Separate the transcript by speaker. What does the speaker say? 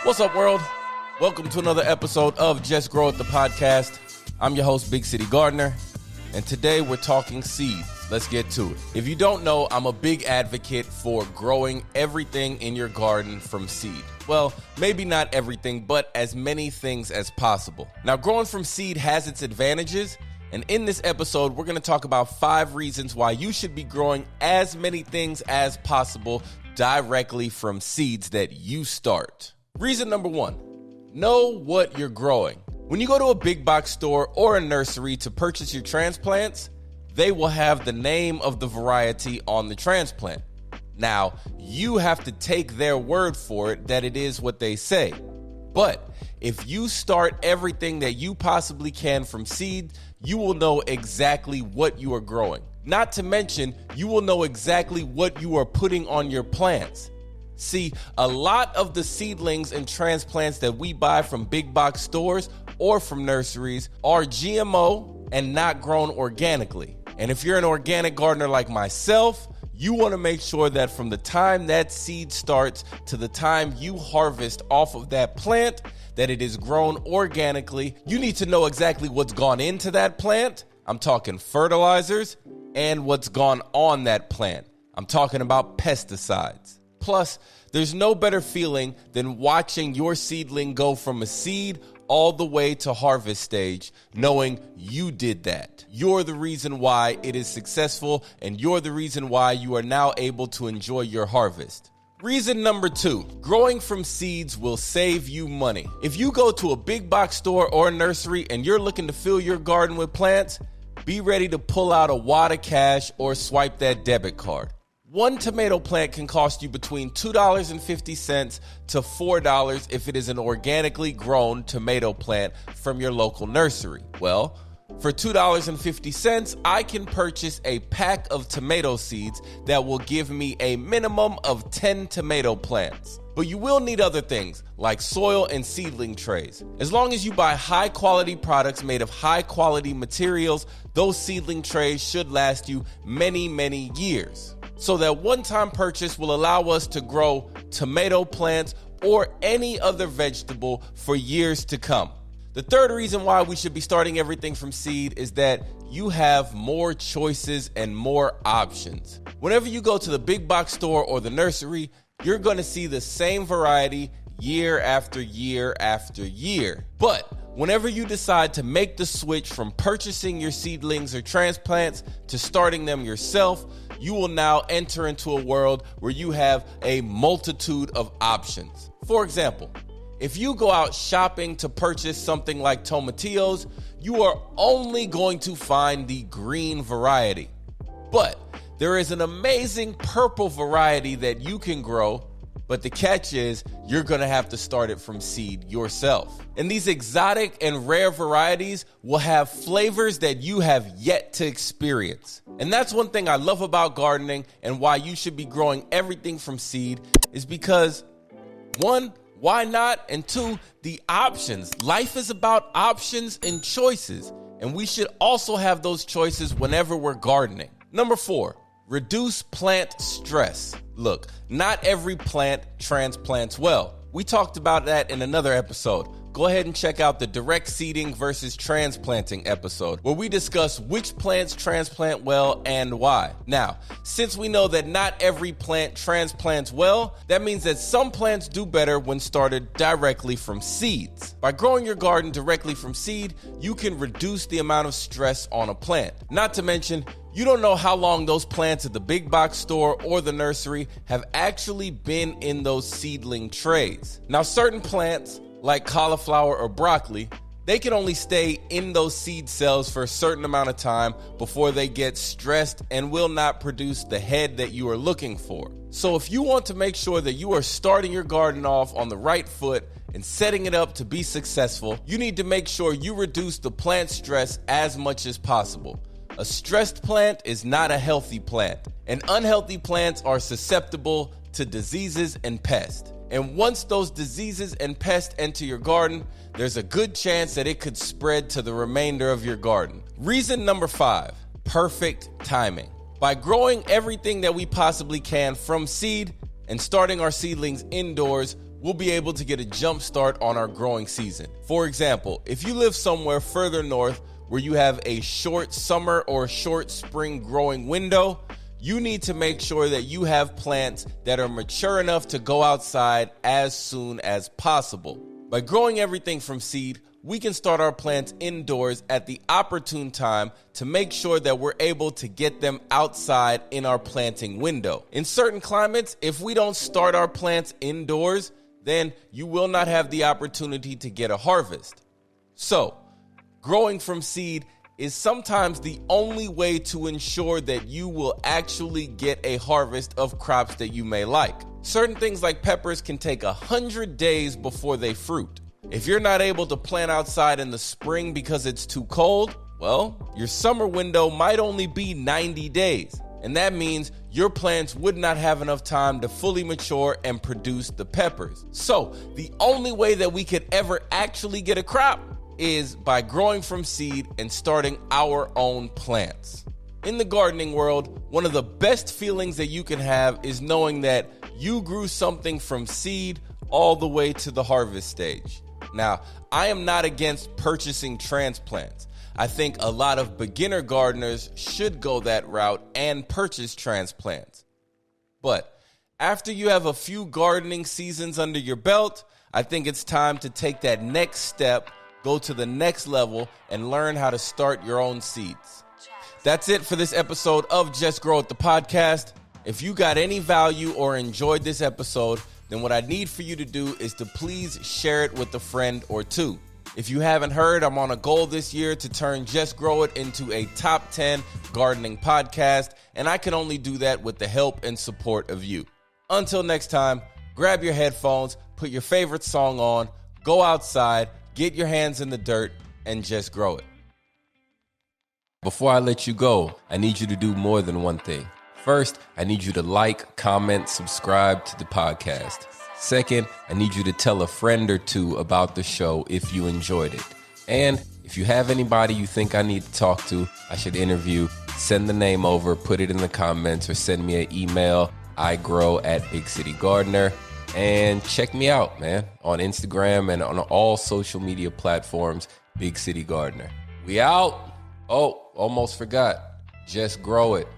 Speaker 1: What's up, world? Welcome to another episode of Just Grow It, the podcast. I'm your host, Big City Gardener, and today we're talking seeds. Let's get to it. If you don't know, I'm a big advocate for growing everything in your garden from seed. Well, maybe not everything, but as many things as possible. Now, growing from seed has its advantages, and in this episode, we're going to talk about 5 reasons why you should be growing as many things as possible directly from seeds that you start. Reason number 1, know what you're growing. When you go to a big box store or a nursery to purchase your transplants, they will have the name of the variety on the transplant. Now, you have to take their word for it that it is what they say. But if you start everything that you possibly can from seed, you will know exactly what you are growing. Not to mention, you will know exactly what you are putting on your plants. See, a lot of the seedlings and transplants that we buy from big box stores or from nurseries are GMO and not grown organically. And if you're an organic gardener like myself, you want to make sure that from the time that seed starts to the time you harvest off of that plant, that it is grown organically. You need to know exactly what's gone into that plant. I'm talking fertilizers and what's gone on that plant. I'm talking about pesticides. Plus, there's no better feeling than watching your seedling go from a seed all the way to harvest stage, knowing you did that. You're the reason why it is successful, and you're the reason why you are now able to enjoy your harvest. Reason number 2, growing from seeds will save you money. If you go to a big box store or a nursery and you're looking to fill your garden with plants, be ready to pull out a wad of cash or swipe that debit card. One tomato plant can cost you between $2.50 to $4 if it is an organically grown tomato plant from your local nursery. Well, for $2.50, I can purchase a pack of tomato seeds that will give me a minimum of 10 tomato plants. But you will need other things like soil and seedling trays. As long as you buy high quality products made of high quality materials, those seedling trays should last you many, many years. So that one-time purchase will allow us to grow tomato plants or any other vegetable for years to come. The third reason why we should be starting everything from seed is that you have more choices and more options. Whenever you go to the big box store or the nursery, you're going to see the same variety year after year after year. But whenever you decide to make the switch from purchasing your seedlings or transplants to starting them yourself, you will now enter into a world where you have a multitude of options. For example, if you go out shopping to purchase something like tomatillos, you are only going to find the green variety. But there is an amazing purple variety that you can grow, but the catch is you're going to have to start it from seed yourself. And these exotic and rare varieties will have flavors that you have yet to experience. And that's one thing I love about gardening and why you should be growing everything from seed is because 1, why not? And 2, the options. Life is about options and choices. And we should also have those choices whenever we're gardening. Number 4, reduce plant stress. Look, not every plant transplants well. We talked about that in another episode. Go ahead and check out the direct seeding versus transplanting episode, where we discuss which plants transplant well and why. Now, since we know that not every plant transplants well, that means that some plants do better when started directly from seeds. By growing your garden directly from seed, you can reduce the amount of stress on a plant. Not to mention, you don't know how long those plants at the big box store or the nursery have actually been in those seedling trays. Now, certain plants, like cauliflower or broccoli, they can only stay in those seed cells for a certain amount of time before they get stressed and will not produce the head that you are looking for. So if you want to make sure that you are starting your garden off on the right foot and setting it up to be successful, you need to make sure you reduce the plant stress as much as possible. A stressed plant is not a healthy plant, and unhealthy plants are susceptible to diseases and pests. And once those diseases and pests enter your garden, there's a good chance that it could spread to the remainder of your garden. Reason number 5, perfect timing. By growing everything that we possibly can from seed and starting our seedlings indoors we'll be able to get a jump start on our growing season. For example, if you live somewhere further north where you have a short summer or short spring growing window, you need to make sure that you have plants that are mature enough to go outside as soon as possible. By growing everything from seed, we can start our plants indoors at the opportune time to make sure that we're able to get them outside in our planting window. In certain climates, if we don't start our plants indoors, then you will not have the opportunity to get a harvest. So, growing from seed is sometimes the only way to ensure that you will actually get a harvest of crops that you may like. Certain things like peppers can take 100 days before they fruit. If you're not able to plant outside in the spring because it's too cold, well, your summer window might only be 90 days. And that means your plants would not have enough time to fully mature and produce the peppers. So the only way that we could ever actually get a crop is by growing from seed and starting our own plants. In the gardening world, one of the best feelings that you can have is knowing that you grew something from seed all the way to the harvest stage. Now, I am not against purchasing transplants. I think a lot of beginner gardeners should go that route and purchase transplants. But after you have a few gardening seasons under your belt, I think it's time to take that next step, go to the next level, and learn how to start your own seeds. That's it for this episode of Just Grow It, the podcast. If you got any value or enjoyed this episode, then what I need for you to do is to please share it with a friend or two. If you haven't heard, I'm on a goal this year to turn Just Grow It into a top 10 gardening podcast, and I can only do that with the help and support of you. Until next time, grab your headphones, put your favorite song on, go outside, get your hands in the dirt, and just grow it. Before I let you go, I need you to do more than one thing. First, I need you to like, comment, subscribe to the podcast. Second, I need you to tell a friend or two about the show if you enjoyed it. And if you have anybody you think I need to talk to, I should interview, send the name over, put it in the comments, or send me an email, igrow@BigCityGardener. And check me out, man, on Instagram and on all social media platforms, Big City Gardener. We out. Oh, almost forgot. Just grow it.